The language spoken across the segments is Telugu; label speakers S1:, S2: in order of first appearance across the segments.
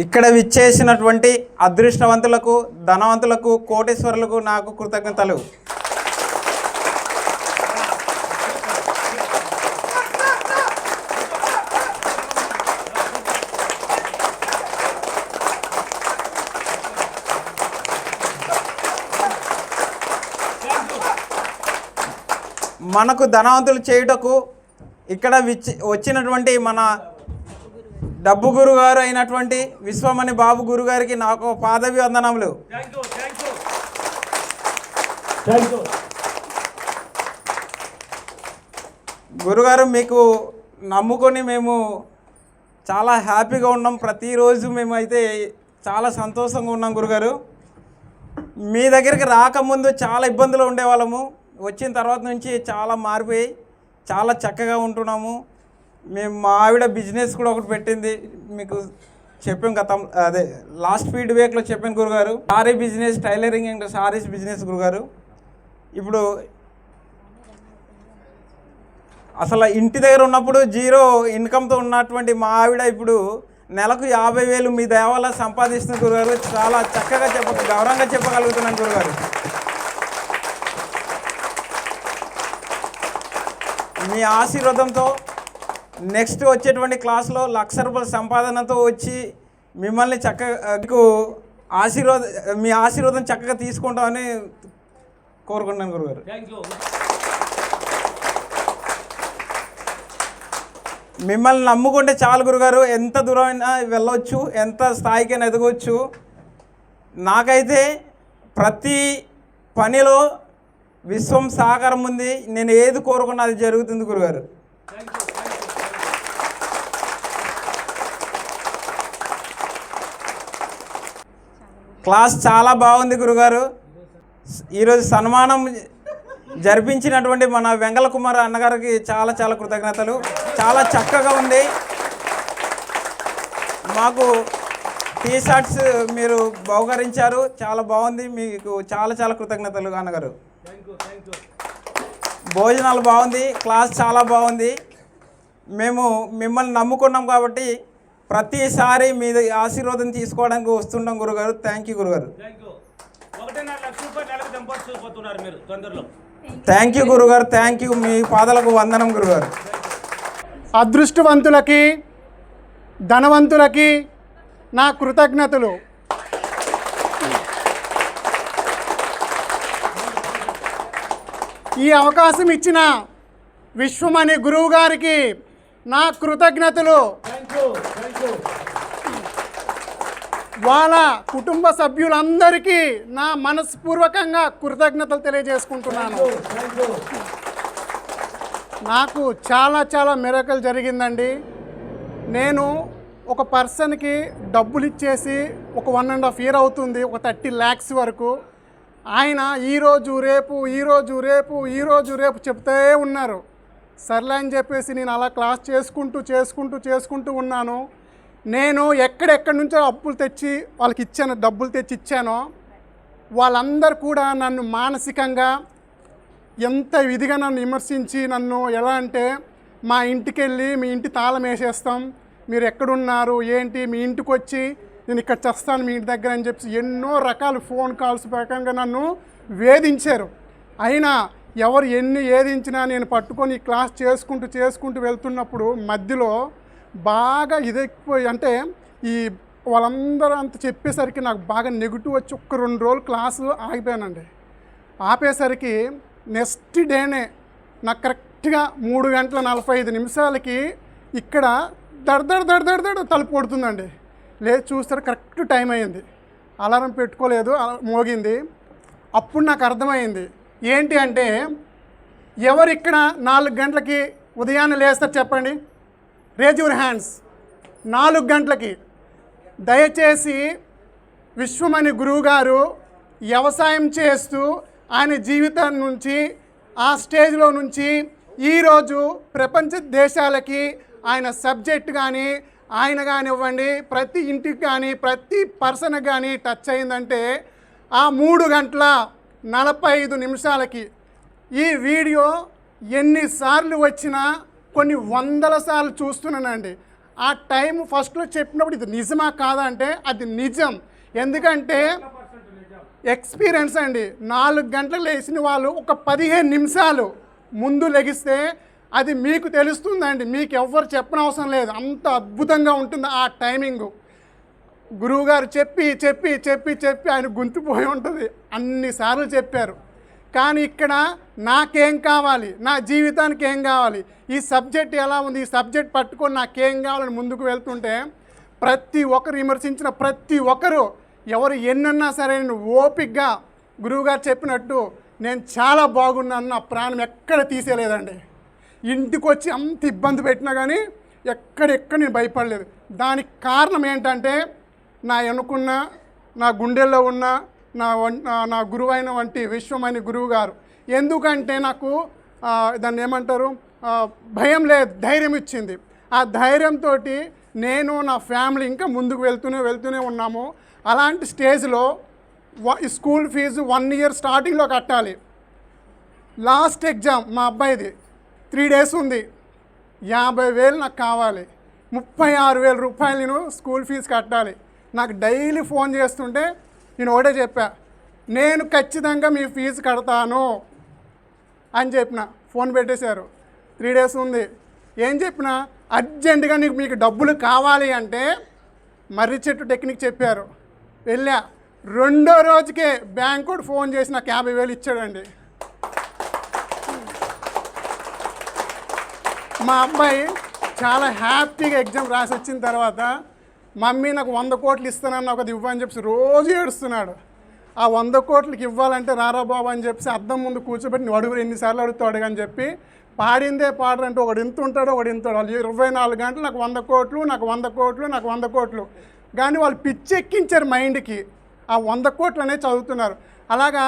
S1: ఇక్కడ విచ్చేసినటువంటి అదృష్టవంతులకు, ధనవంతులకు, కోటీశ్వరులకు నాకు కృతజ్ఞతలు. మనకు ధనవంతులు చేయుటకు ఇక్కడ వచ్చినటువంటి మన డబ్బు గురుగారు అయినటువంటి విశ్వమణి బాబు గురుగారికి నాకు పాదాభివందనములు. గురుగారు మీకు నమ్ముకొని మేము చాలా హ్యాపీగా ఉన్నాం. ప్రతిరోజు మేమైతే చాలా సంతోషంగా ఉన్నాం గురుగారు. మీ దగ్గరికి రాకముందు చాలా ఇబ్బందులు ఉండేవాళ్ళము. వచ్చిన తర్వాత నుంచి చాలా మారిపోయి చాలా చక్కగా ఉంటున్నాము. మేము మా ఆవిడ బిజినెస్ కూడా ఒకటి పెట్టింది, మీకు చెప్పాం గతం అదే లాస్ట్ ఫీడ్బ్యాక్లో చెప్పాను గురుగారు. Sorry business, tailoring and saris business గురుగారు. ఇప్పుడు అసలు ఇంటి దగ్గర ఉన్నప్పుడు జీరో ఇన్కమ్తో ఉన్నటువంటి మా ఆవిడ ఇప్పుడు నెలకు 50,000 మీ దయ వల్ల సంపాదిస్తుంది గురుగారు. చాలా చక్కగా గౌరవంగా చెప్పగలుగుతున్నాను గురుగారు. మీ ఆశీర్వాదంతో నెక్స్ట్ వచ్చేటువంటి క్లాస్లో 1,00,000 రూపాయల సంపాదనతో వచ్చి మిమ్మల్ని చక్కగా మీ ఆశీర్వాదం చక్కగా తీసుకుంటామని కోరుకుంటున్నాను గురుగారు. మిమ్మల్ని నమ్ముకుంటే చాలు గురుగారు, ఎంత దూరమైనా వెళ్ళవచ్చు, ఎంత స్థాయికైనా ఎదగవచ్చు. నాకైతే ప్రతి పనిలో విశ్వం సహకారం ఉంది. నేను ఏది కోరుకున్నా అది జరుగుతుంది గురుగారు. క్లాస్ చాలా బాగుంది గురుగారు. ఈరోజు సన్మానం జరిపించినటువంటి మన వెంగళ కుమార్ అన్నగారికి చాలా చాలా కృతజ్ఞతలు. చాలా చక్కగా ఉంది. మాకు టీ షర్ట్స్ మీరు బహుకరించారు, చాలా బాగుంది. మీకు చాలా చాలా కృతజ్ఞతలు అన్నగారు. భోజనాలు బాగుంది, క్లాస్ చాలా బాగుంది. మేము మిమ్మల్ని నమ్ముకున్నాం కాబట్టి ప్రతిసారి మీ ఆశీర్వాదం తీసుకోవడానికి వస్తుంటాం గురుగారు. థ్యాంక్ యూ గురుగారు. థ్యాంక్ యూ గురుగారు. Thank you. మీ పాదాలకు వందనం గురుగారు.
S2: అదృష్టవంతులకి, ధనవంతులకి నా కృతజ్ఞతలు. ఈ అవకాశం ఇచ్చిన విశ్వమణి గురువు గారికి నా కృతజ్ఞతలు. వాళ్ళ కుటుంబ సభ్యులందరికీ నా మనస్పూర్వకంగా కృతజ్ఞతలు తెలియజేసుకుంటున్నాను. నాకు చాలా చాలా మిరకల్ జరిగిందండి. నేను ఒక పర్సన్కి డబ్బులు ఇచ్చేసి ఒక 1.5 year అవుతుంది, ఒక 30 lakhs వరకు. ఆయన ఈరోజు రేపు చెప్తే ఉన్నారు. సర్లే అని చెప్పేసి నేను అలా క్లాస్ చేసుకుంటూ ఉన్నాను. నేను ఎక్కడెక్కడి నుంచో అప్పులు తెచ్చి వాళ్ళకి ఇచ్చాను, డబ్బులు తెచ్చి ఇచ్చానో వాళ్ళందరూ కూడా నన్ను మానసికంగా ఎంత విధిగా నన్ను విమర్శించి, నన్ను ఎలా అంటే మా ఇంటికి వెళ్ళి మీ ఇంటి తాళం వేసేస్తాం, మీరు ఎక్కడున్నారు ఏంటి, మీ ఇంటికి వచ్చి నేను ఇక్కడ చేస్తాను మీ ఇంటి దగ్గర అని చెప్పి ఎన్నో రకాల ఫోన్ కాల్స్ ప్రకారంగా నన్ను వేధించారు. అయినా ఎవరు ఎన్ని వేధించినా నేను పట్టుకొని క్లాస్ చేసుకుంటూ వెళ్తున్నప్పుడు మధ్యలో బాగా ఇదెక్కిపోయి, అంటే ఈ వాళ్ళందరూ అంత చెప్పేసరికి నాకు బాగా నెగిటివ్ వచ్చి 1-2 రోజులు క్లాసు ఆగిపోయానండి. ఆపేసరికి నెక్స్ట్ డేనే నాకు కరెక్ట్గా 3:45 ఇక్కడ దడ తలుపు కొడుతుందండి. లేదు చూస్తారు కరెక్ట్ టైం అయింది. అలారం పెట్టుకోలేదు, మోగింది. అప్పుడు నాకు అర్థమైంది ఏంటి అంటే, ఎవరు ఇక్కడ 4 గంటలకి ఉదయాన్నే లేస్తారు చెప్పండి, రేజ్ యువర్ హ్యాండ్స్. 4 గంటలకి దయచేసి విశ్వమణి గురువు గారు వ్యవసాయం చేస్తూ ఆయన జీవితం నుంచి ఆ స్టేజ్లో నుంచి ఈరోజు ప్రపంచ దేశాలకి ఆయన సబ్జెక్ట్ కానీ ఆయన కానివ్వండి ప్రతి ఇంటికి కానీ ప్రతి పర్సన్కి కానీ టచ్ అయిందంటే ఆ 3:45 ఈ వీడియో ఎన్నిసార్లు వచ్చినా కొన్ని 100 సార్లు చూస్తున్నానండి. ఆ టైం ఫస్ట్లో చెప్పినప్పుడు ఇది నిజమా కాదా అంటే అది నిజం. ఎందుకంటే ఎక్స్పీరియన్స్ అండి. 4 గంటలకు లేచిన వాళ్ళు ఒక 15 నిమిషాలు ముందు లెగిస్తే అది మీకు తెలుస్తుందండి. మీకు ఎవ్వరు చెప్పనవసరం లేదు, అంత అద్భుతంగా ఉంటుంది ఆ టైమింగు. గురువుగారు చెప్పి చెప్పి చెప్పి చెప్పి ఆయన గుంతుపోయి ఉంటుంది, అన్నిసార్లు చెప్పారు. కానీ ఇక్కడ నాకేం కావాలి, నా జీవితానికి ఏం కావాలి, ఈ సబ్జెక్ట్ ఎలా ఉంది, ఈ సబ్జెక్ట్ పట్టుకొని నాకేం కావాలని ముందుకు వెళ్తుంటే ప్రతి ఒక్కరు విమర్శించిన ప్రతి ఒక్కరు ఎవరు ఎన్నన్నా సరే నేను ఓపికగా గురువుగారు చెప్పినట్టు నేను చాలా బాగున్నాను, నా ప్రాణం ఎక్కడ తీసేయలేదండి. ఇంటికి వచ్చి అంత ఇబ్బంది పెట్టినా కానీ ఎక్కడెక్కడ నేను భయపడలేదు. దానికి కారణం ఏంటంటే నా అనుకున్న నా గుండెల్లో ఉన్న నా గురువైన వంటి విశ్వమైన గురువు గారు. ఎందుకంటే నాకు దాన్ని ఏమంటారు, భయం లేదు, ధైర్యం ఇచ్చింది. ఆ ధైర్యంతో నేను నా ఫ్యామిలీ ఇంకా ముందుకు వెళ్తూనే ఉన్నాము. అలాంటి స్టేజ్లో స్కూల్ ఫీజు 1 ఇయర్ స్టార్టింగ్లో కట్టాలి. లాస్ట్ ఎగ్జామ్ మా అబ్బాయిది 3 డేస్ ఉంది, 50,000 నాకు కావాలి. 36,000 రూపాయలు నేను స్కూల్ ఫీజు కట్టాలి. నాకు డైలీ ఫోన్ చేస్తుంటే నేను ఒకటే చెప్పా, నేను ఖచ్చితంగా మీ ఫీజు కడతాను అని చెప్పిన. ఫోన్ పెట్టేశారు. 3 డేస్ ఉంది. ఏం చెప్పినా అర్జెంటుగా మీకు డబ్బులు కావాలి అంటే మర్రి చెట్టు టెక్నిక్ చెప్పారు. వెళ్ళా, 2వ రోజుకే బ్యాంక్ కూడా ఫోన్ చేసి నాకు 50,000 ఇచ్చాడండి. మా అబ్బాయి చాలా హ్యాపీగా ఎగ్జామ్ రాసి వచ్చిన తర్వాత మమ్మీ నాకు 100 కోట్లు ఇస్తానని ఒకది ఇవ్వని చెప్పి రోజు ఏడుస్తున్నాడు. ఆ 100 కోట్లకి ఇవ్వాలంటే రారా బాబు అని చెప్పి అద్దం ముందు కూర్చోబెట్టి నువ్వు అడుగురు ఎన్నిసార్లు అడుగుతాడు అని చెప్పి పాడిందే పాడరంటే ఒకడు ఇంత ఉంటాడు ఒకడు ఇంత వాళ్ళు 24 గంటలు నాకు 100 కోట్లు నాకు 100 కోట్లు నాకు 100 కోట్లు కానీ వాళ్ళు పిచ్చెక్కించారు మైండ్కి. ఆ 100 కోట్లు అనేది చదువుతున్నారు. అలాగా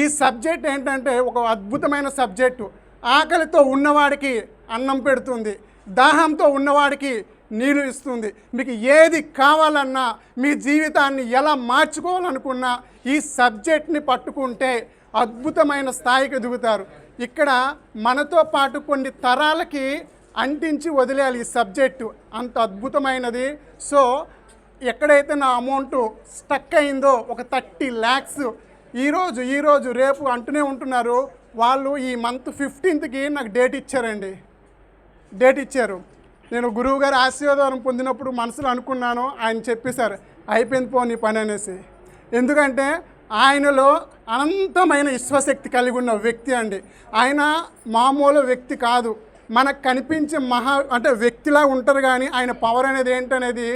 S2: ఈ సబ్జెక్ట్ ఏంటంటే ఒక అద్భుతమైన సబ్జెక్టు. ఆకలితో ఉన్నవాడికి అన్నం పెడుతుంది, దాహంతో ఉన్నవాడికి నీళ్ళు ఇస్తుంది. మీకు ఏది కావాలన్నా మీ జీవితాన్ని ఎలా మార్చుకోవాలనుకున్నా ఈ సబ్జెక్ట్ని పట్టుకుంటే అద్భుతమైన స్థాయికి ఎదుగుతారు. ఇక్కడ మనతో పాటు కొన్ని తరాలకి అంటించి వదిలేయాలి ఈ సబ్జెక్టు, అంత అద్భుతమైనది. సో ఎక్కడైతే నా అమౌంట్ స్టక్ అయిందో ఒక 30 lakhs ఈరోజు రేపు అంటూనే ఉంటున్నారు. వాళ్ళు ఈ మంత్ 15కి నాకు డేట్ ఇచ్చారు. నేను గురువుగారి ఆశీర్వాదం పొందినప్పుడు మనసులో అనుకున్నాను, ఆయన చెప్పేశారు అయిపోయింది పో నీ పని అనేసి. ఎందుకంటే ఆయనలో అనంతమైన విశ్వశక్తి కలిగి ఉన్న వ్యక్తి అండి. ఆయన మామూలు వ్యక్తి కాదు, మనకు కనిపించే అంటే వ్యక్తిలా ఉంటారు కానీ ఆయన పవర్ అనేది ఏంటనేది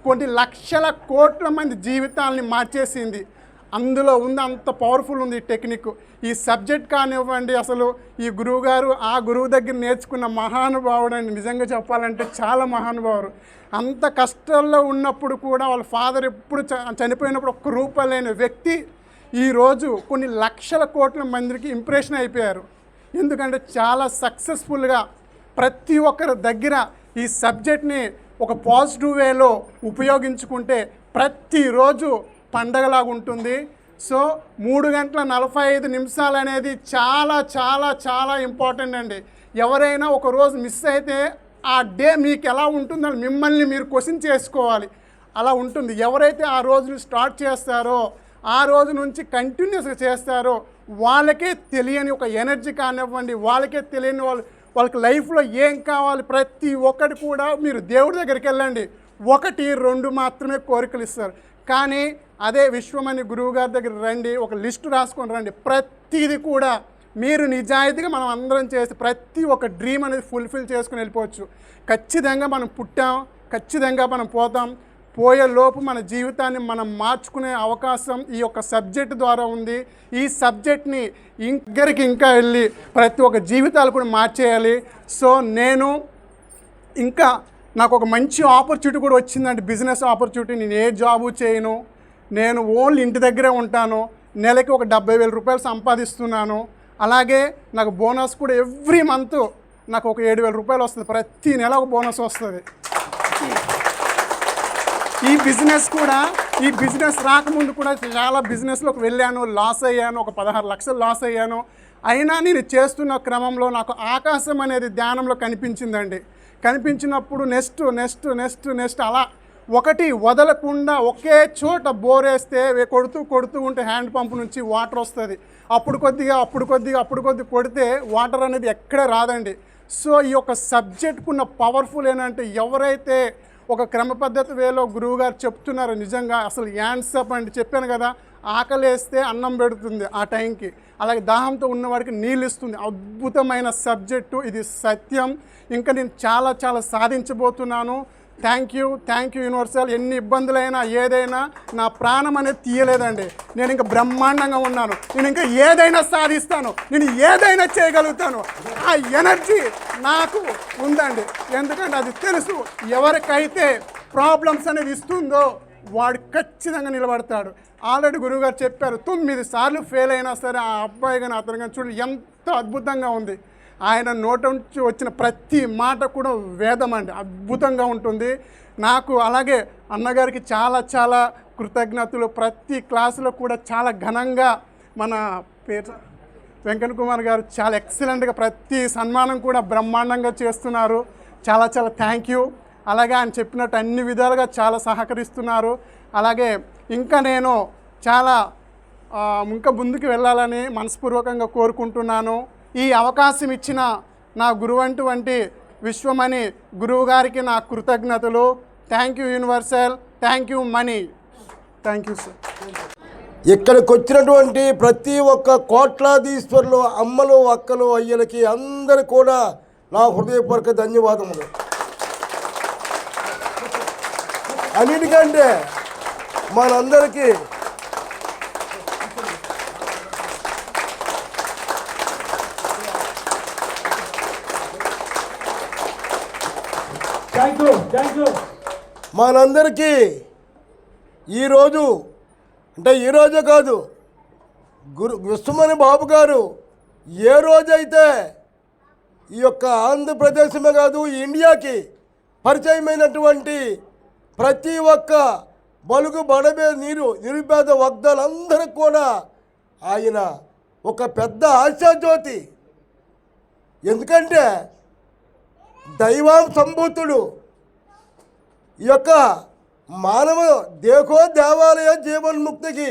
S2: కొన్ని లక్షల కోట్ల మంది జీవితాలని మార్చేసింది. అందులో ఉంది, అంత పవర్ఫుల్ ఉంది ఈ టెక్నిక్. ఈ సబ్జెక్ట్ కానివ్వండి, అసలు ఈ గురువుగారు ఆ గురువు దగ్గర నేర్చుకున్న మహానుభావుడు అండి. నిజంగా చెప్పాలంటే చాలా మహానుభావుడు. అంత కష్టాల్లో ఉన్నప్పుడు కూడా వాళ్ళ ఫాదర్ ఎప్పుడు చనిపోయినప్పుడు ఒక్క రూపాయి లేని వ్యక్తి ఈరోజు కొన్ని లక్షల కోట్ల మందికి ఇంప్రెషన్ అయిపోయారు. ఎందుకంటే చాలా సక్సెస్ఫుల్గా ప్రతి ఒక్కరి దగ్గర ఈ సబ్జెక్ట్ని ఒక పాజిటివ్ వేలో ఉపయోగించుకుంటే ప్రతిరోజు పండగలాగా ఉంటుంది. సో 3:45 అనేది చాలా చాలా చాలా ఇంపార్టెంట్ అండి. ఎవరైనా ఒక రోజు మిస్ అయితే ఆ డే మీకు ఎలా ఉంటుందని మిమ్మల్ని మీరు క్వశ్చన్ చేసుకోవాలి. అలా ఉంటుంది. ఎవరైతే ఆ రోజుని స్టార్ట్ చేస్తారో ఆ రోజు నుంచి కంటిన్యూస్గా చేస్తారో వాళ్ళకే తెలియని ఒక ఎనర్జీ కానివ్వండి, వాళ్ళకే తెలియని వాళ్ళకి లైఫ్లో ఏం కావాలి ప్రతి ఒక్కటి కూడా మీరు దేవుడి దగ్గరికి వెళ్ళండి, 1, 2 మాత్రమే కోరికలు ఇస్తారు. కానీ అదే విశ్వమని గురువుగారి దగ్గర రండి, ఒక లిస్టు రాసుకొని రండి, ప్రతిదీ కూడా మీరు నిజాయితీగా మనం అందరం చేసి ప్రతి ఒక్క డ్రీమ్ అనేది ఫుల్ఫిల్ చేసుకుని వెళ్ళిపోవచ్చు. ఖచ్చితంగా మనం పుట్టాం, ఖచ్చితంగా మనం పోతాం. పోయే లోపు మన జీవితాన్ని మనం మార్చుకునే అవకాశం ఈ యొక్క సబ్జెక్ట్ ద్వారా ఉంది. ఈ సబ్జెక్ట్ని ఇంకా వెళ్ళి ప్రతి ఒక్క జీవితాలు కూడా మార్చేయాలి. సో నేను ఇంకా నాకు ఒక మంచి ఆపర్చునిటీ కూడా వచ్చిందండి, బిజినెస్ ఆపర్చునిటీ. నేను ఏ జాబు చేయను, నేను ఓన్లీ ఇంటి దగ్గరే ఉంటాను. నెలకి ఒక 70,000 రూపాయలు సంపాదిస్తున్నాను. అలాగే నాకు బోనస్ కూడా ఎవ్రీ మంత్ నాకు ఒక 7,000 రూపాయలు వస్తుంది. ప్రతి నెల ఒక బోనస్ వస్తుంది. ఈ బిజినెస్ రాకముందు కూడా చాలా బిజినెస్లోకి వెళ్ళాను, లాస్ అయ్యాను, ఒక 16 లక్షలు లాస్ అయ్యాను. అయినా నేను చేస్తున్న క్రమంలో నాకు ఆకాశం అనేది ధ్యానంలో కనిపించిందండి. కనిపించినప్పుడు నెక్స్ట్ అలా ఒకటి వదలకుండా ఒకే చోట బోరేస్తే కొడుతూ ఉంటే హ్యాండ్ పంప్ నుంచి వాటర్ వస్తుంది. అప్పుడు కొద్దిగా కొడితే వాటర్ అనేది ఎక్కడ రాదండి. సో ఈ యొక్క సబ్జెక్ట్కు ఉన్న పవర్ఫుల్ ఏంటంటే ఎవరైతే ఒక క్రమ పద్ధతి వేలో గురువుగారు చెప్తున్నారో నిజంగా అసలు యాన్సప్ అండి. చెప్పాను కదా, ఆకలేస్తే అన్నం పెడుతుంది ఆ టైంకి, అలాగే దాహంతో ఉన్నవాడికి నీళ్ళు ఇస్తుంది. అద్భుతమైన సబ్జెక్టు ఇది, సత్యం. ఇంకా నేను చాలా సాధించబోతున్నాను. Thank you universal. ఎన్ని ఇబ్బందులైనా ఏదైనా నా ప్రాణం అనేది తీయలేదండి. నేను ఇంకా బ్రహ్మాండంగా ఉన్నాను. నేను ఇంకా ఏదైనా సాధిస్తాను, నేను ఏదైనా చేయగలుగుతాను. ఆ ఎనర్జీ నాకు ఉందండి. ఎందుకంటే అది తెలుసు, ఎవరికైతే ప్రాబ్లమ్స్ అనేది ఇస్తుందో వాడు ఖచ్చితంగా నిలబడతాడు. ఆల్రెడీ గురువుగారు చెప్పారు, 9 సార్లు ఫెయిల్ అయినా సరే ఆ అబ్బాయి కానీ అతను కానీ చూడండి ఎంత అద్భుతంగా ఉంది. ఆయన నోట నుంచి వచ్చిన ప్రతి మాట కూడా వేదం అండి, అద్భుతంగా ఉంటుంది. నాకు అలాగే అన్నగారికి చాలా కృతజ్ఞతలు. ప్రతి క్లాసులో కూడా చాలా ఘనంగా మన పేరు వెంకన్న కుమార్ గారు చాలా ఎక్సలెంట్గా ప్రతి సన్మానం కూడా బ్రహ్మాండంగా చేస్తున్నారు. చాలా థ్యాంక్ యూ. అలాగే ఆయన చెప్పినట్టు అన్ని విధాలుగా చాలా సహకరిస్తున్నారు. అలాగే ఇంకా నేను చాలా ఇంకా ముందుకు వెళ్ళాలని మనస్పూర్వకంగా కోరుకుంటున్నాను. ఈ అవకాశం ఇచ్చిన నా గురువంటి విశ్వమణి గురువు గారికి నా కృతజ్ఞతలు. Thank you universal, thank you money, thank you sir.
S3: ఇక్కడికి వచ్చినటువంటి ప్రతి ఒక్క కోట్లాధీశ్వరులు, అమ్మలు, అక్కలు, అయ్యలకి అందరు కూడా నా హృదయపూర్వక ధన్యవాదములు. అన్నిటికంటే మనందరికీ మనందరికీ ఈరోజు అంటే ఈరోజే కాదు, విశ్వమణి బాబు గారు ఏ రోజైతే ఈ యొక్క ఆంధ్రప్రదేశమే కాదు ఇండియాకి పరిచయమైనటువంటి ప్రతి ఒక్క బలుగు బడబే నిరుపేద వర్గాలందరికీ కూడా ఆయన ఒక పెద్ద ఆశాజ్యోతి. ఎందుకంటే దైవం సంభూతుడు. ఈ యొక్క మానవ దేవాలయ జీవన్ముక్తికి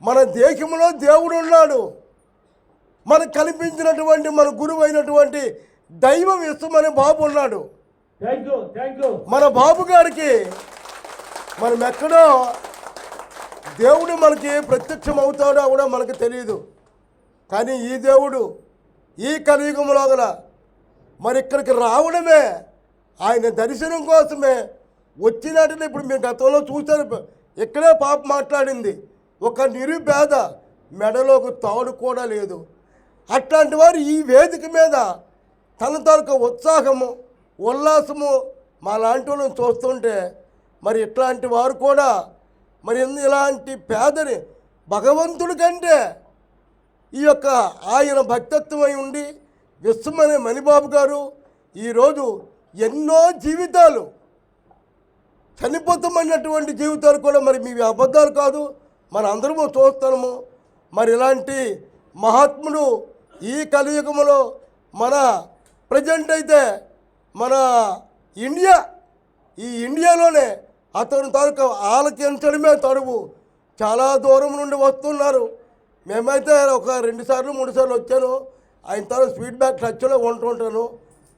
S3: మన దేశంలో దేవుడు ఉన్నాడు. మనకు కల్పించినటువంటి మన గురువు అయినటువంటి దైవం విశ్వమణి బాబు ఉన్నాడు. మన బాబు గారికి మనం ఎక్కడో దేవుడు మనకి ప్రత్యక్షం అవుతాడో కూడా మనకు తెలియదు. కానీ ఈ దేవుడు ఈ కలియుగంలో గల మరి ఇక్కడికి రావడమే ఆయన దర్శనం కోసమే వచ్చినట్టు. ఇప్పుడు మీరు గతంలో చూశారు, ఇక్కడే పాప మాట్లాడింది, ఒక నిరుపేద మెడలోకి తాడు కూడా లేదు. అట్లాంటి వారు ఈ వేదిక మీద తన తాలూకు ఉత్సాహము, ఉల్లాసము మా లాంటి వాళ్ళని చూస్తుంటే మరి ఇట్లాంటి వారు కూడా మరి ఇలాంటి పేదని భగవంతుడి కంటే ఈ యొక్క ఆయన భక్తత్వమై ఉండి విశ్వమణి మణిబాబు గారు ఈరోజు ఎన్నో జీవితాలు చనిపోతామన్నటువంటి జీవితాలు కూడా మరి మీ అబద్ధాలు కాదు, మన అందరము చూస్తాము. మరి ఇలాంటి మహాత్ముడు ఈ కలియుగంలో మన ప్రజెంట్ అయితే మన ఇండియాలోనే అతని తాలూకా ఆలకించడమే తడువు. చాలా దూరం నుండి వస్తున్నారు. మేమైతే ఒక 2 సార్లు 3 సార్లు వచ్చాను. ఆయన తాలూకు ఫీడ్బ్యాక్ టచ్లో ఉంటుంటాను.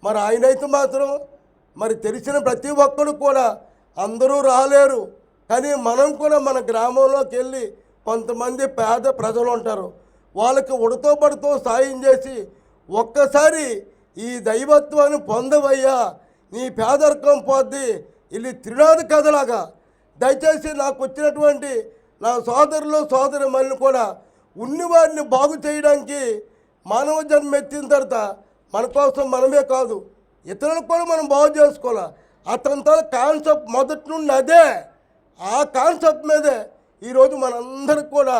S3: మరి ఆయనైతే మాత్రం మరి తెలిసిన ప్రతి ఒక్కరు కూడా అందరూ రాలేరు. కానీ మనం కూడా మన గ్రామంలోకి వెళ్ళి కొంతమంది పేద ప్రజలు ఉంటారు, వాళ్ళకి ఉడతో పడుతూ సాయం చేసి ఒక్కసారి ఈ దైవత్వాన్ని పొందవయ్యా, నీ పేదరికం పోద్ది, ఇది త్రినాథ కథలాగా. దయచేసి నాకు వచ్చినటువంటి నా సోదరులు సోదరిమణులు కూడా ఉన్నవారిని బాగు చేయడానికి మానవ జన్మ ఎత్తిన తర్వాత మన కోసం మనమే కాదు ఇతరులకు కూడా మనం బాగు చేసుకోవాలి. అతనితో కాన్సెప్ట్ మొదటి నుండి అదే, ఆ కాన్సెప్ట్ మీదే ఈరోజు మనందరికి కూడా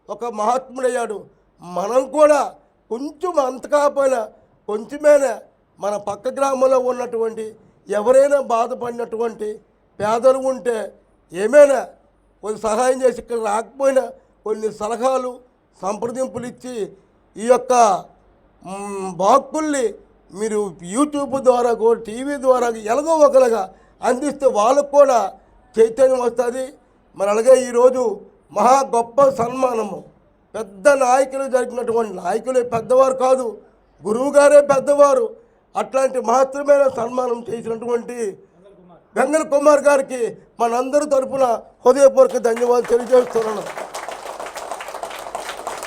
S3: ఒక మహాత్ముడయ్యాడు. మనం కూడా కొంచెం అంత కాకపోయినా కొంచెమైనా మన పక్క గ్రామంలో ఉన్నటువంటి ఎవరైనా బాధపడినటువంటి పేదలు ఉంటే ఏమైనా కొన్ని సహాయం చేసి ఇక్కడ రాకపోయినా కొన్ని సలహాలు సంప్రదింపులు ఇచ్చి ఈ యొక్క బాక్కుల్ని మీరు యూట్యూబ్ ద్వారా కూడా టీవీ ద్వారా ఎలాగో ఒకలాగా అందిస్తే వాళ్ళకు కూడా చైతన్యం వస్తుంది. మరి అలాగే ఈరోజు మహా గొప్ప సన్మానము పెద్ద నాయకులు జరిగినటువంటి నాయకులే పెద్దవారు కాదు, గురువుగారే పెద్దవారు. అట్లాంటి మహత్తరమైన సన్మానం చేసినటువంటి వెంగళ కుమార్ గారికి మనందరి తరఫున హృదయపూర్వక ధన్యవాదాలు తెలియజేస్తున్నాను.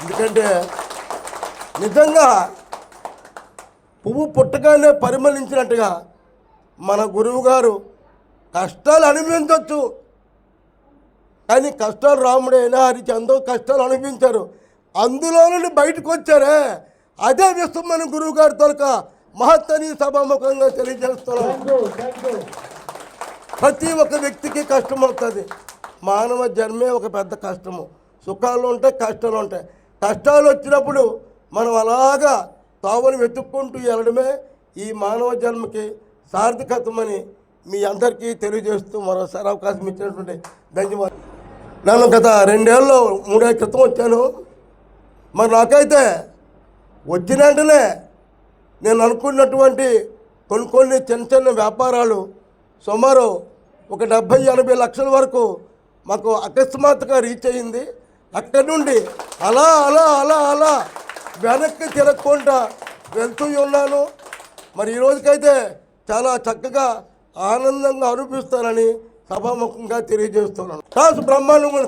S3: ఎందుకంటే నిజంగా పువ్వు పుట్టగానే పరిమళించినట్టుగా మన గురువు గారు కష్టాలు అనుభవించవచ్చు, కానీ కష్టాలు రాముడైనా హరిచంద్ర కష్టాలు అనుభవించారు, అందులో నుండి బయటకు వచ్చారే అదే విశ్వమైన గురువు గారి తొలక మహత్తని సభాముఖంగా తెలియజేస్తున్నాను. ప్రతి ఒక్క వ్యక్తికి కష్టం అవుతుంది. మానవ జన్మే ఒక పెద్ద కష్టము. సుఖాలు ఉంటాయి, కష్టాలు ఉంటాయి. కష్టాలు వచ్చినప్పుడు మనం అలాగా తావును వెతుక్కుంటూ వెళ్ళడమే ఈ మానవ జన్మకి సార్థకత్వమని మీ అందరికీ తెలియజేస్తూ మరోసారి అవకాశం ఇచ్చినటువంటి ధన్యవాదాలు. నేను గత 2 ఏళ్ళలో 3 ఏళ్ళ క్రితం వచ్చాను. మరి నాకైతే వచ్చిన వెంటనే నేను అనుకున్నటువంటి కొన్ని చిన్న చిన్న వ్యాపారాలు సుమారు ఒక 70-80 లక్షల వరకు మాకు అకస్మాత్తుగా రీచ్ అయ్యింది. అక్కడి నుండి అలా అలా అలా అలా వెనక్కి తిరగకుండా వెళ్తూ ఉన్నాను. మరి ఈ రోజుకైతే చాలా చక్కగా ఆనందంగా అనిపిస్తానని సభాముఖంగా తెలియజేస్తున్నాను. క్లాసు బ్రహ్మాండంగా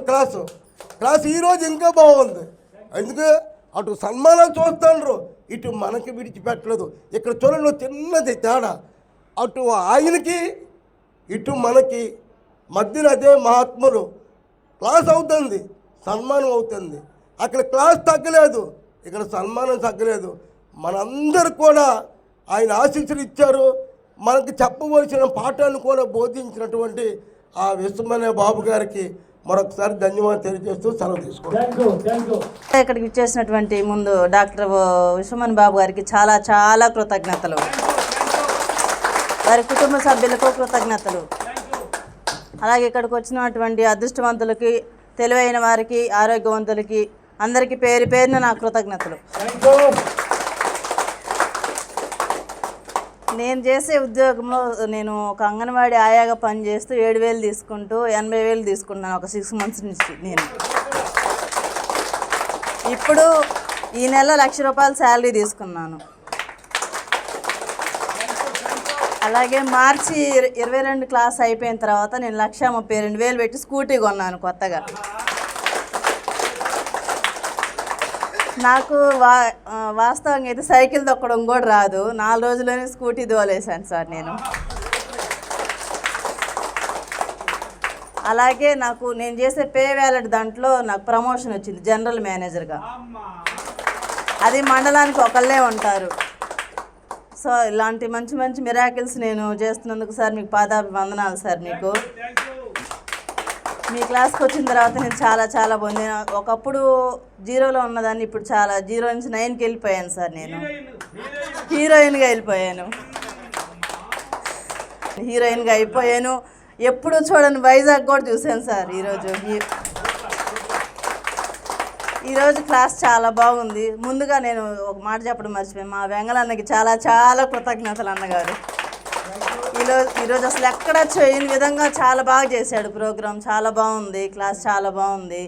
S3: క్లాసు ఈరోజు ఇంకా బాగుంది. అందుకే అటు సన్మానాలు చూస్తాను, ఇటు మనకి విడిచిపెట్టలేదు. ఇక్కడ చూడండి చిన్నది తేడా, అటు ఆయనకి ఇటు మనకి మధ్యన అదే మహాత్ములు. క్లాస్ అవుతుంది, సన్మానం అవుతుంది. అక్కడ క్లాస్ తగ్గలేదు, ఇక్కడ సన్మానం తగ్గలేదు. మనందరూ కూడా ఆయన ఆశీస్సులు ఇచ్చారు. మనకి చెప్పవలసిన పాఠాలను కూడా బోధించినటువంటి ఆ విశ్వమనే బాబు గారికి మరొకసారి ధన్యవాదాలు తెలియజేస్తూ సెలవు తీసుకుంటాను.
S4: ఇక్కడికి ఇచ్చేసినటువంటి ముందు డాక్టర్ విశ్వమన్ బాబు గారికి చాలా చాలా కృతజ్ఞతలు, వారి కుటుంబ సభ్యులకు కృతజ్ఞతలు, అలాగే ఇక్కడికి వచ్చినటువంటి అదృష్టవంతులకి, తెలివైన వారికి, ఆరోగ్యవంతులకి అందరికీ పేరు పేరున నా కృతజ్ఞతలు. నేను చేసే ఉద్యోగంలో నేను ఒక అంగన్వాడీ ఆయాగా పనిచేస్తూ 7,000 తీసుకుంటూ 80,000 తీసుకున్నాను ఒక 6 months నుంచి. నేను ఇప్పుడు ఈ నెల 1,00,000 రూపాయలు శాలరీ తీసుకున్నాను. అలాగే మార్చి 22 క్లాస్ అయిపోయిన తర్వాత నేను 1,32,000 పెట్టి స్కూటీ కొన్నాను కొత్తగా. నాకు వాస్తవంగా అయితే సైకిల్ తొక్కడం కూడా రాదు. 4 రోజుల్లోనే స్కూటీ దోలేసాను సార్ నేను. అలాగే నేను చేసే పే వ్యాలెట్ దాంట్లో నాకు ప్రమోషన్ వచ్చింది జనరల్ మేనేజర్గా. అది మండలానికి ఒకళ్ళే ఉంటారు. సో ఇలాంటి మంచి మంచి మిరాకిల్స్ నేను చేస్తున్నందుకు సార్ మీకు పాదాభివందనాలు సార్. మీ క్లాస్కి వచ్చిన తర్వాత నేను చాలా చాలా పొందిన. ఒకప్పుడు 0లో ఉన్నదాన్ని ఇప్పుడు చాలా 0 నుంచి 9కి వెళ్ళిపోయాను సార్. నేను హీరోయిన్గా అయిపోయాను. ఎప్పుడు చూడని వైజాగ్ కూడా చూశాను సార్. ఈరోజు క్లాస్ చాలా బాగుంది. ముందుగా నేను ఒక మాట చెప్పడం మర్చిపోయాను, మా వెంగళన్నకి చాలా చాలా కృతజ్ఞతలు అన్నగారు. ఈరోజు అసలు ఎక్కడ చేయని విధంగా చాలా బాగా చేశాడు ప్రోగ్రామ్. చాలా బాగుంది క్లాస్, చాలా బాగుంది.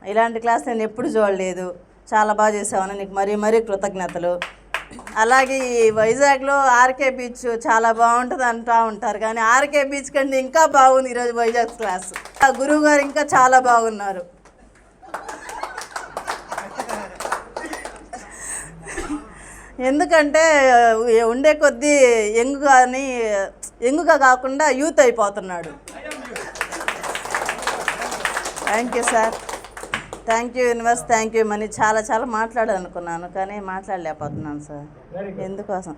S4: ఇలాంటి క్లాస్ నేను ఎప్పుడు చూడలేదు. చాలా బాగా చేసావని నీకు మరీ మరీ కృతజ్ఞతలు. అలాగే ఈ వైజాగ్లో ఆర్కే బీచ్ చాలా బాగుంటుంది అంటూ ఉంటారు, కానీ ఆర్కే బీచ్ కంటే ఇంకా బాగుంది ఈరోజు వైజాగ్ క్లాస్. గురువు గారు ఇంకా చాలా బాగున్నారు. ఎందుకంటే ఉండే కొద్దీ యంగుగా కాకుండా యూత్ అయిపోతున్నాడు. Thank you sir, thank you universe, thank you money. చాలా చాలా మాట్లాడాలనుకున్నాను కానీ మాట్లాడలేకపోతున్నాను సార్. ఎందుకోసం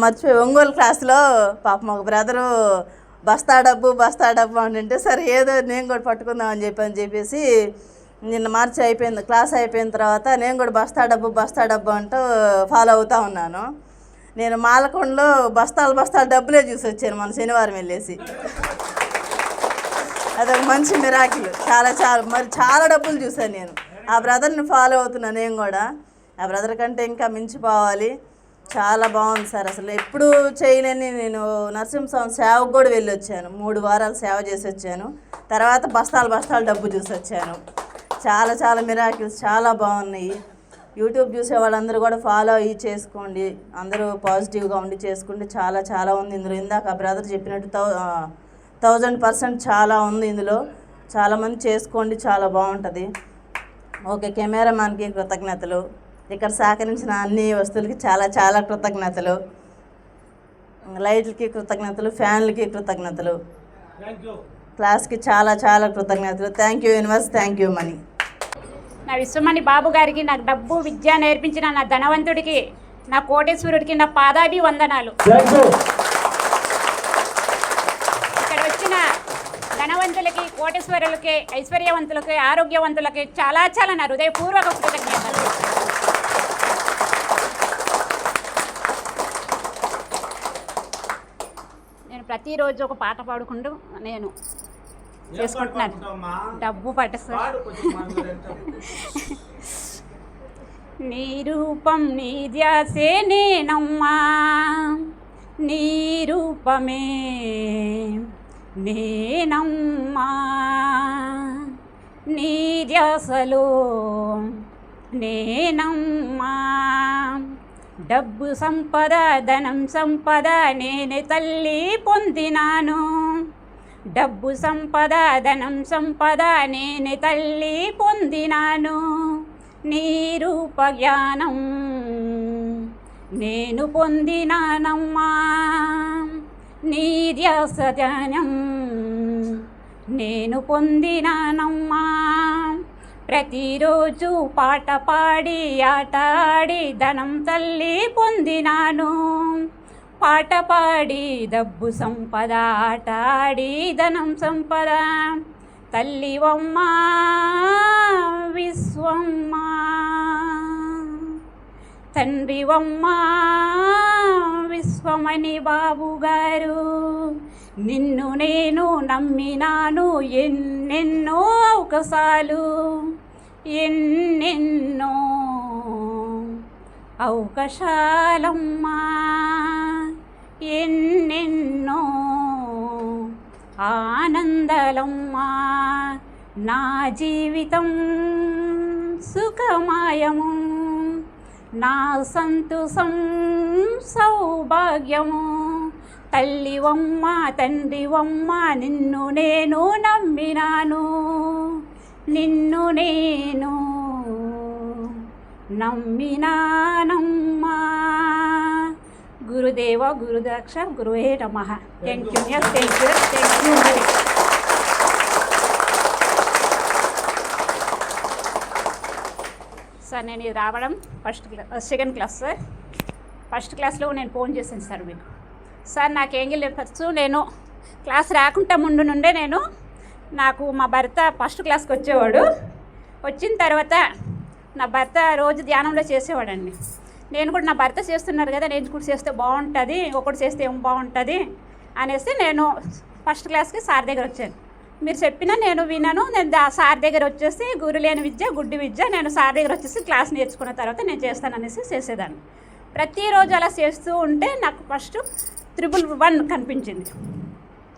S4: మర్చిపోయి ఒంగోలు క్లాస్లో పాపం ఒక బ్రదరు బస్తా డబ్బు అంటే సరే ఏదో నేను కూడా పట్టుకుందామని చెప్పేసి నిన్న మార్చి అయిపోయింది క్లాస్ అయిపోయిన తర్వాత నేను కూడా బస్తా డబ్బు అంటూ ఫాలో అవుతూ ఉన్నాను. నేను మాలకొండలో బస్తాలు డబ్బులే చూసి వచ్చాను మన శనివారం వెళ్ళేసి. అదొక మంచి మిరాకిల్. చాలా డబ్బులు చూశాను నేను. ఆ బ్రదర్ని ఫాలో అవుతున్నాను నేను కూడా. ఆ బ్రదర్ కంటే ఇంకా మించిపోవాలి. చాలా బాగుంది సార్. అసలు ఎప్పుడు చేయలేని నేను నరసింహస్వామి సేవకు కూడా వెళ్ళి వచ్చాను. 3 వారాలు సేవ చేసి వచ్చాను. తర్వాత బస్తాలు డబ్బు చూసి వచ్చాను. చాలా చాలా మిరాకిల్స్ చాలా బాగున్నాయి. యూట్యూబ్ చూసే వాళ్ళందరూ కూడా ఫాలో అయ్యి చేసుకోండి. అందరూ పాజిటివ్గా ఉండి చేసుకుంటే చాలా చాలా ఉంది ఇందులో. ఇందాక బ్రదర్ చెప్పినట్టు 1000% చాలా ఉంది ఇందులో. చాలామంది చేసుకోండి, చాలా బాగుంటుంది. ఓకే, కెమెరామ్యాన్కి కృతజ్ఞతలు. ఇక్కడ సహకరించిన అన్ని వస్తువులకి చాలా చాలా కృతజ్ఞతలు. లైట్లకి కృతజ్ఞతలు, ఫ్యాన్లకి కృతజ్ఞతలు, క్లాస్కి చాలా చాలా కృతజ్ఞతలు. Thank you universe, thank you money.
S5: నా విశ్వమణి బాబు గారికి, నాకు డబ్బు విద్య నేర్పించిన నా ధనవంతుడికి, నా కోటేశ్వరుడికి నా పాదాభివందనాలు. ఇక్కడ వచ్చిన ధనవంతులకి, కోటేశ్వరులకి, ఐశ్వర్యవంతులకి, ఆరోగ్యవంతులకి చాలా చాలా నా హృదయపూర్వక కృతజ్ఞతలు. నేను ప్రతిరోజు ఒక పాట పాడుకుంటూ నేను చేసుకుంటున్నాను. డబ్బు పట్టేస్తారు. నీ రూపం నీ ధ్యాసే నేనమ్మా, నీ రూపమే నేనమ్మా, నీ ధ్యాసలో నేనమ్మా. డబ్బు సంపద ధనం సంపద నేనే తల్లి పొందినాను. డబ్బు సంపద ధనం సంపద నేనే తల్లి పొందినాను. నీ రూప జ్ఞానం నేను పొందినానమ్మా, నీ ధ్యాస ధ్యానం నేను పొందినానమ్మా. ప్రతిరోజు పాట పాడి ఆట ఆడి ధనం తల్లి పొందినాను. పాట పాడి డబ్బు సంపద, ఆట ఆడి ధనం సంపద. తల్లివమ్మ విశ్వమ్మ, తండ్రివమ్మ విశ్వమణి బాబు గారు. నిన్ను నేను నమ్మినాను ఎన్నెన్నో అవకాశాలు, ఎన్నెన్నో అవకాశాలమ్మా, ఎన్నెన్నో ఆనందాలమ్మా. నా జీవితం సుఖమయము, నా సంతోషం సౌభాగ్యము. తల్లివమ్మ తండ్రివమ్మ నిన్ను నేను నమ్మినాను, నిన్ను నేను నమ్మినానమ్మా. గురుదేవ గురుదక్ష గురువే నమః. Thank you, thank you, thank you. Sir నేను ఇది రావడం సెకండ్ క్లాస్ సార్. ఫస్ట్ క్లాస్లో నేను ఫోన్ చేశాను సార్ మీకు. సార్ నాకు ఏంగిల్ చెప్పచ్చు, నేను క్లాస్ రాకుండా ముందు నుండే నాకు మా భర్త ఫస్ట్ క్లాస్కి వచ్చేవాడు. వచ్చిన తర్వాత నా భర్త రోజు ధ్యానంలో చేసేవాడండి. నేను కూడా నా భర్త చేస్తున్నారు కదా, నేను కూడా చేస్తే బాగుంటుంది, ఒకటి చేస్తే ఏం బాగుంటుంది అనేసి నేను ఫస్ట్ క్లాస్కి సార్ దగ్గర వచ్చాను. మీరు చెప్పినా నేను విన్నాను. నేను సార్ దగ్గర వచ్చేసి గురులేని విద్య గుడ్డి విద్య, నేను సార్ దగ్గర వచ్చేసి క్లాస్ నేర్చుకున్న తర్వాత నేను చేస్తాననేసి చేసేదాన్ని. ప్రతిరోజు అలా చేస్తూ ఉంటే నాకు ఫస్ట్ 111 కనిపించింది.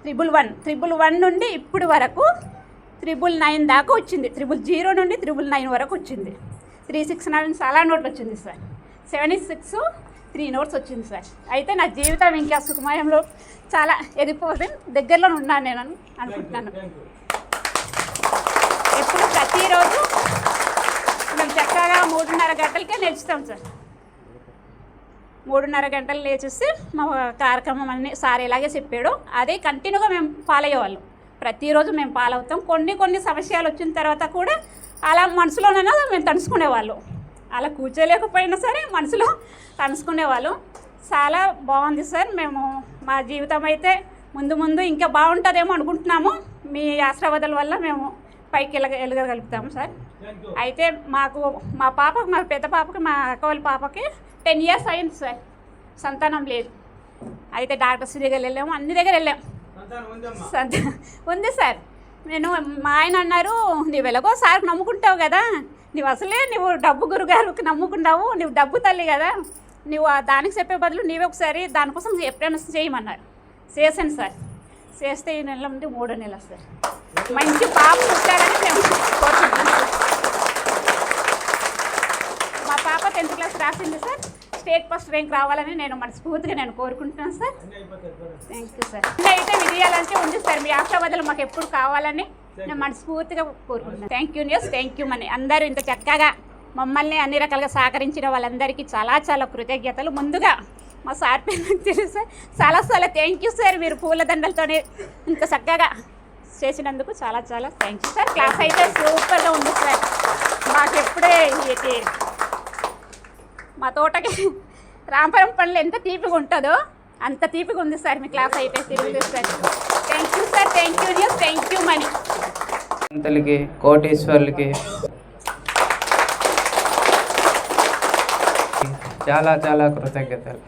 S5: 111 నుండి ఇప్పుడు వరకు 999 దాకా వచ్చింది. 000 నుండి 999 వరకు వచ్చింది. 369 చాలా నోట్లు వచ్చింది సార్. 76 3 నోట్స్ వచ్చింది సార్. అయితే నా జీవితం ఇంకా సుఖమయంలో చాలా ఎదిగిపోతే దగ్గరలో ఉన్నాను నేను అనుకుంటున్నాను. ఎప్పుడు ప్రతిరోజు మేము చక్కగా 3:30 గంటలకే లేచుతాం సార్. 3:30 గంటలు లేచేసి మా కార్యక్రమం అన్నీ సార్ ఎలాగే చెప్పాడో అదే కంటిన్యూగా మేము ఫాలో అయ్యేవాళ్ళం. ప్రతిరోజు మేము ఫాలో అవుతాం. కొన్ని సమస్యలు వచ్చిన తర్వాత కూడా అలా మనసులోనైనా మేము తలుసుకునేవాళ్ళం. అలా కూర్చోలేకపోయినా సరే మనసులో తలుసుకునేవాళ్ళం. చాలా బాగుంది సార్. మేము మా జీవితం అయితే ముందు ఇంకా బాగుంటుందేమో అనుకుంటున్నాము. మీ ఆశీర్వాదాల వల్ల మేము పైకి వెళ్ళగలుగుతాము సార్. అయితే మాకు మా పాపకు, మా పెద్ద పాపకి, మా అక్క వాళ్ళ పాపకి 10 years అయింది సార్. సంతానం లేదు. అయితే డాక్టర్స్ దగ్గర వెళ్ళాము, అన్ని దగ్గర వెళ్ళాము. ఉంది సార్. మా ఆయన అన్నారు, నువ్వు ఎలాగో సార్ నమ్ముకుంటావు కదా, నువ్వు అసలే నువ్వు డబ్బు గురుగారికి నమ్ముకున్నావు, నువ్వు డబ్బు తల్లి కదా, నువ్వు దానికి చెప్పే బదులు నీవే ఒకసారి దానికోసం ఎప్పుడైనా చేయమన్నారు. చేశాను సార్. చేస్తే ఈ నెల నుండి 3వ నెల సార్. మంచి పాప పుట్టారని మేము కోరుకుంటున్నాం సార్. మా పాప 10th క్లాస్ రాసింది సార్. స్టేట్ ఫస్ట్ ర్యాంక్ రావాలని నేను మనస్ఫూర్తిగా నేను కోరుకుంటున్నాను సార్. Thank you sir. అయితే విజయాలంటే ఉంది సార్. మీ ఆశీర్వాదాలు మాకు ఎప్పుడు కావాలని నేను మనస్ఫూర్తిగా కోరుకుంటున్నాను. Thank you news, thank you money. అందరూ ఇంత చక్కగా మమ్మల్ని అన్ని రకాలుగా సహకరించిన వాళ్ళందరికీ చాలా చాలా కృతజ్ఞతలు. ముందుగా మా సార్ పేరు నాకు తెలుసు సార్. చాలా చాలా థ్యాంక్ యూ సార్. మీరు పూలదండలతోనే ఇంత చక్కగా చేసినందుకు చాలా చాలా థ్యాంక్ యూ సార్. క్లాస్ అయితే సూపర్గా ఉంది సార్. మాకు ఎప్పుడే మా తోటకి రాంపురం పనులు ఎంత తీపిగా ఉంటుందో అంత తీపిగా ఉంది సార్ మీ క్లాస్ అయితే. తిరుగుతుంది sir. Thank you sir. Thank you news, thank you money.
S6: సంతులకి, కోటీశ్వర్లకి చాలా చాలా కృతజ్ఞతలు.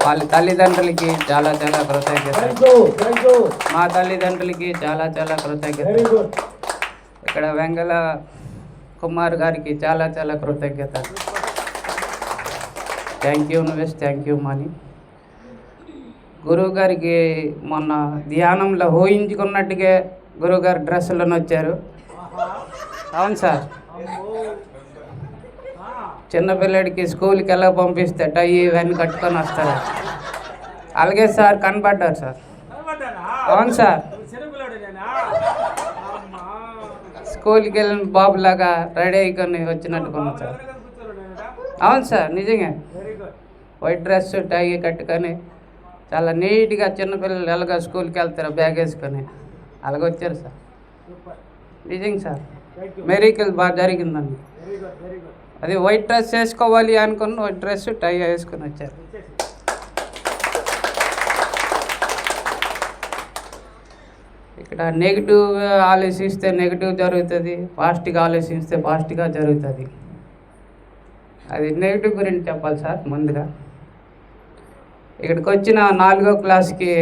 S6: వాళ్ళ తల్లిదండ్రులకి చాలా చాలా కృతజ్ఞతలు. మా తల్లిదండ్రులకి చాలా చాలా కృతజ్ఞతలు. ఇక్కడ వెంగళ కుమార్ గారికి చాలా చాలా కృతజ్ఞతలు. Thank you news, thank you money. గురువు గారికి మొన్న ధ్యానంలో ఊహించుకున్నట్టుగా గురువుగారు డ్రెస్సులను వచ్చారు. అవును సార్. చిన్నపిల్లడికి స్కూల్కి ఎలా పంపిస్తే టై ఇవన్నీ కట్టుకొని వస్తారు. అలాగే సార్ కనపడ్డారు సార్. అవును సార్. స్కూల్కి వెళ్ళిన బాబులాగా రెడీ అయికొని వచ్చినట్టు కొన్నాను సార్. అవును సార్, నిజంగా వైట్ డ్రెస్ టై కట్టుకొని చాలా నీట్గా చిన్నపిల్లలు ఎలాగ స్కూల్కి వెళ్తారు బ్యాగ్ వేసుకొని అలాగ వచ్చారు సార్. నిజంగా సార్ మెరికల్ బాగా జరిగిందండి. అది వైట్ డ్రెస్ వేసుకోవాలి అనుకుని వైట్ డ్రెస్ టై వేసుకొని వచ్చారు. ఇక్కడ నెగిటివ్ ఆలోచిస్తే నెగిటివ్ జరుగుతుంది, పాజిటివ్గా ఆలోచిస్తే పాజిటివ్గా జరుగుతుంది. అది నెగిటివ్ గురించి చెప్పాలి సార్. ముందుగా ఇక్కడికి వచ్చిన 4వ క్లాస్కి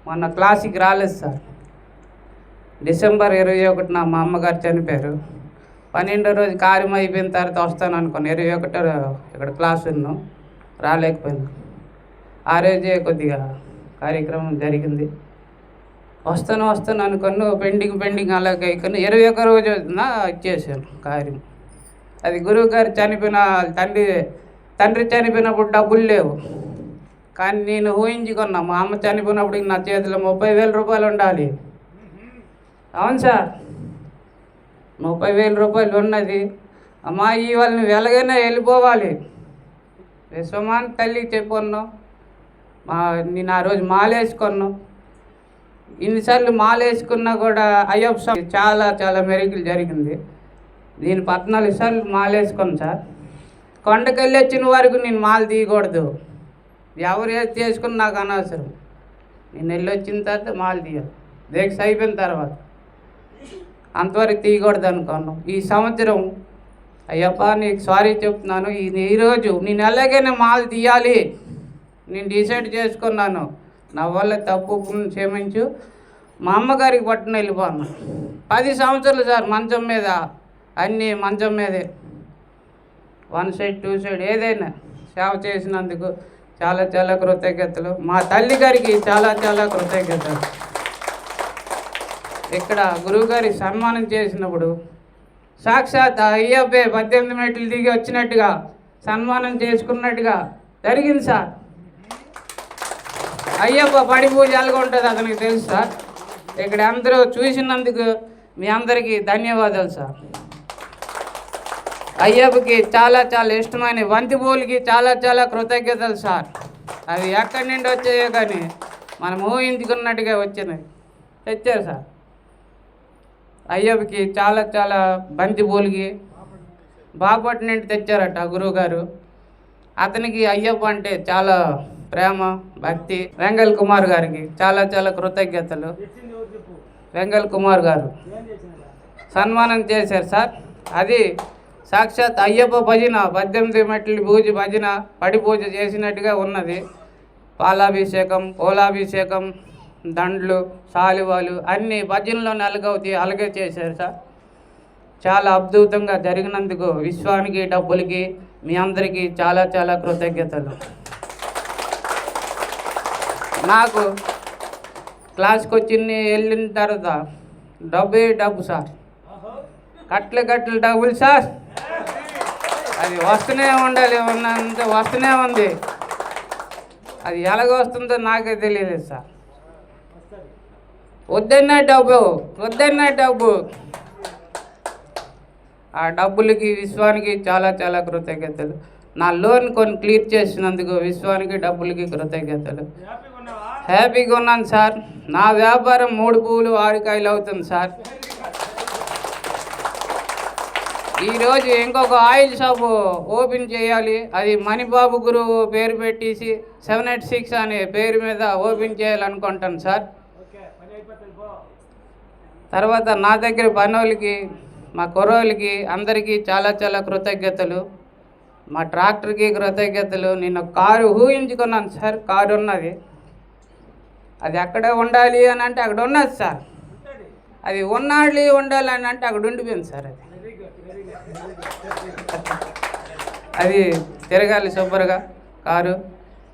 S6: మొన్న క్లాస్కి రాలేదు సార్. డిసెంబర్ 21న మా అమ్మగారు చనిపోయారు. 12వ రోజు కార్యం అయిపోయిన తర్వాత వస్తాను అనుకున్నాను. 21 ఇక్కడ క్లాస్ ఉన్నాం, రాలేకపోయాను. ఆ రోజే కొద్దిగా కార్యక్రమం జరిగింది. వస్తాను అనుకున్నాను. పెండింగ్ అలాగే అయిపోయి 21 రోజు ఇచ్చేసాను కార్యం. అది గురువు గారు చనిపోయిన తండ్రి చనిపోయినప్పుడు డబ్బులు లేవు, కానీ నేను ఊహించుకున్నా మా అమ్మ చనిపోయినప్పుడు నా చేతిలో 30,000 రూపాయలు ఉండాలి. అవును సార్, 30,000 రూపాయలు ఉన్నది. అమ్మా ఈ వాళ్ళని వెలగైనా వెళ్ళిపోవాలి. విశ్వమాన్ తల్లికి చెప్పుకున్నాం. నేను ఆ రోజు మాలేసుకున్నాం. ఇన్నిసార్లు మాలేసుకున్నా కూడా అయ్యప్ప చాలా చాలా మెరుగులు జరిగింది. నేను 14 సార్లు మాలేసుకున్నాను సార్. కొండకెళ్ళి వచ్చిన వరకు నేను మాల తీయకూడదు. ఎవరు ఏది చేసుకుని నాకు అనవసరం. నేను వెళ్ళి వచ్చిన తర్వాత మాల తీయాలి. దీక్ష అయిపోయిన తర్వాత అంతవరకు తీయకూడదు అనుకున్నాను. ఈ సంవత్సరం అయ్యప్ప నీకు సారీ చెప్తున్నాను. ఈరోజు నేను ఎలాగైనా మాల తీయాలి నేను డిసైడ్ చేసుకున్నాను. నా వల్ల తప్పు క్షమించు. మా అమ్మగారికి పట్టున వెళ్ళిపోను. 10 సంవత్సరాలు సార్ మంచం మీద, అన్నీ మంచం మీదే, 1 సైడ్ 2 సైడ్ ఏదైనా సేవ చేసినందుకు చాలా చాలా కృతజ్ఞతలు. మా తల్లి గారికి చాలా చాలా కృతజ్ఞతలు. ఇక్కడ గురువుగారి సన్మానం చేసినప్పుడు సాక్షాత్ అయ్యప్పే 18 మెట్లు దిగి వచ్చినట్టుగా సన్మానం చేసుకున్నట్టుగా జరిగింది సార్. అయ్యప్ప పడి పూజ ఎలాగ ఉంటుంది అతనికి తెలుసు సార్. ఇక్కడ అందరూ చూసినందుకు మీ అందరికీ ధన్యవాదాలు సార్. అయ్యప్పకి చాలా చాలా ఇష్టమైన బంతిపూలకి చాలా చాలా కృతజ్ఞతలు సార్. అవి ఎక్కడి నుండి వచ్చాయో కానీ మనం ఊహించుకున్నట్టుగా వచ్చినాయి, తెచ్చారు సార్. అయ్యప్పకి చాలా చాలా బంతిపూలకి బాపట్ల నుండి తెచ్చారట గురువుగారు. అతనికి అయ్యప్ప అంటే చాలా ప్రేమ భక్తి. వెంగళ కుమార్ గారికి చాలా చాలా కృతజ్ఞతలు. వెంగళ కుమార్ గారు సన్మానం చేశారు సార్. అది సాక్షాత్ అయ్యప్ప భజన 18 మెట్ల పూజ భజన పడి పూజ చేసినట్టుగా ఉన్నది. పాలాభిషేకం, పూలాభిషేకం, దండ్లు, సాలువాలు అన్నీ భజనలో నలుగవుతాయి. అలాగే చేశారు సార్. చాలా అద్భుతంగా జరిగినందుకు విశ్వానికి డబ్బులకి మీ అందరికీ చాలా చాలా కృతజ్ఞతలు. నాకు క్లాస్కి వెళ్ళిన తర్వాత డబ్బు సార్, కట్టలు డబ్బులు సార్, అది వస్తూనే ఉండాలి, ఉన్నంత వస్తూనే ఉంది. అది ఎలాగ వస్తుందో నాకే తెలియలేదు సార్. వద్దన్నా డబ్బు. ఆ డబ్బులకి విశ్వానికి చాలా చాలా కృతజ్ఞతలు. నా లోన్ కొన్ని క్లియర్ చేసినందుకు విశ్వానికి డబ్బులకి కృతజ్ఞతలు. హ్యాపీగా ఉన్నాను సార్. నా వ్యాపారం 3 పువ్వులు 6 కాయలు అవుతుంది సార్. ఈరోజు ఇంకొక ఆయిల్ షాపు ఓపెన్ చేయాలి. అది మణిబాబు గురువు పేరు పెట్టేసి 786 అనే పేరు మీద ఓపెన్ చేయాలనుకుంటాను సార్. తర్వాత నా దగ్గర పనోళ్ళకి, మా కుర్రోళ్ళకి అందరికీ చాలా చాలా కృతజ్ఞతలు. మా ట్రాక్టర్కి కృతజ్ఞతలు. నేను కారు ఊహించుకున్నాను సార్. కారు ఉన్నది, అది అక్కడ ఉండాలి అని అంటే అక్కడ ఉన్నది సార్. అది ఉండాలి అని అంటే అక్కడ ఉండిపోయింది సార్. అది తిరగాలి శుభ్రంగా.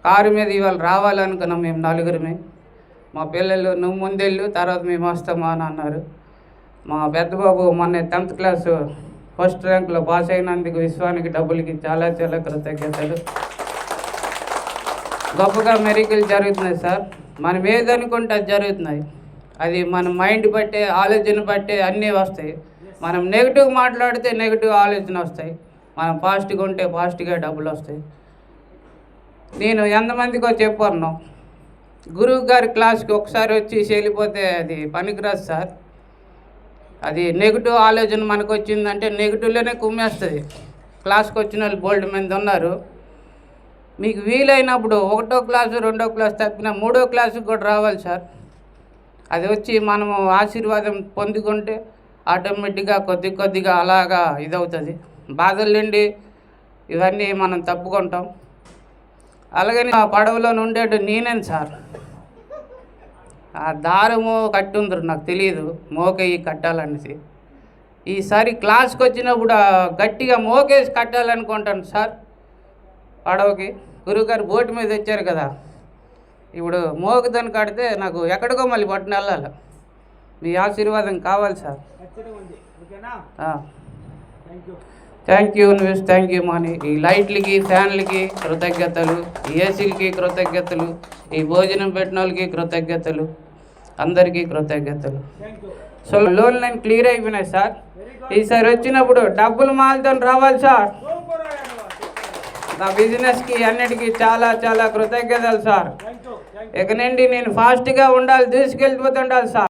S6: కారు మీద ఇవాళ రావాలనుకున్నాం మేము 4 మా పిల్లలు. నువ్వు ముందెళ్ళు, తర్వాత మేము వస్తామా అని అన్నారు. మా పెద్ద బాబు మొన్న 10th క్లాసు ఫస్ట్ ర్యాంక్లో పాస్ అయినందుకు విశ్వానికి డబ్బులకి చాలా చాలా కృతజ్ఞతలు. గొప్పగా మెరికలు జరుగుతున్నాయి సార్. మనం ఏదనుకుంటే అది జరుగుతున్నాయి. అది మన మైండ్ బట్టే, ఆలోచన బట్టే అన్నీ వస్తాయి. మనం నెగిటివ్ మాట్లాడితే నెగిటివ్ ఆలోచన వస్తాయి. మనం పాజిటివ్గా ఉంటే పాజిటివ్గా డబ్బులు వస్తాయి. నేను ఎంతమందికో చెప్పాను, గురువు గారి క్లాస్కి ఒకసారి వచ్చి వెళ్ళిపోతే అది పనికిరాదు సార్. అది నెగిటివ్ ఆలోచన మనకు వచ్చిందంటే నెగిటివ్లోనే కుమ్మేస్తుంది. క్లాస్కి వచ్చిన వాళ్ళు బోల్డ్ మంది ఉన్నారు. మీకు వీలైనప్పుడు 1వ క్లాసు 2వ క్లాసు తప్పిన 3వ క్లాసుకి కూడా రావాలి సార్. అది వచ్చి మనము ఆశీర్వాదం పొందుకుంటే ఆటోమేటిక్గా కొద్దిగా అలాగా ఇదవుతుంది. బాధలండి ఇవన్నీ మనం తప్పుకుంటాం. అలాగని ఆ పడవలో ఉండేటు నేనేను సార్. ఆ దారము కట్టి ఉందరు నాకు తెలియదు, మోకేయి కట్టాలనేసి. ఈసారి క్లాస్కి వచ్చినప్పుడు గట్టిగా మోకేసి కట్టాలనుకుంటాను సార్ పడవకి. గురువుగారు బోటు మీద వచ్చారు కదా, ఇప్పుడు మోగుదని కడితే నాకు ఎక్కడికో మళ్ళీ పట్టున వెళ్ళాలి. మీ ఆశీర్వాదం కావాలి sir. Thank you news, thank you money. ఈ లైట్లకి, ఫ్యాన్లకి కృతజ్ఞతలు, ఈ ఏసీలకి కృతజ్ఞతలు, ఈ భోజనం పెట్టిన వాళ్ళకి కృతజ్ఞతలు, అందరికీ కృతజ్ఞతలు. సో లోన్ లైన్ క్లియర్ అయిపోయినాయి సార్. ఈసారి వచ్చినప్పుడు డబ్బులు మాలతో రావాలి సార్. నా బిజినెస్కి అన్నిటికీ చాలా చాలా కృతజ్ఞతలు సార్. ఇక నుండి నేను ఫాస్ట్గా ఉండాలి, దూసుకెళ్ళిపోతుండాలి సార్.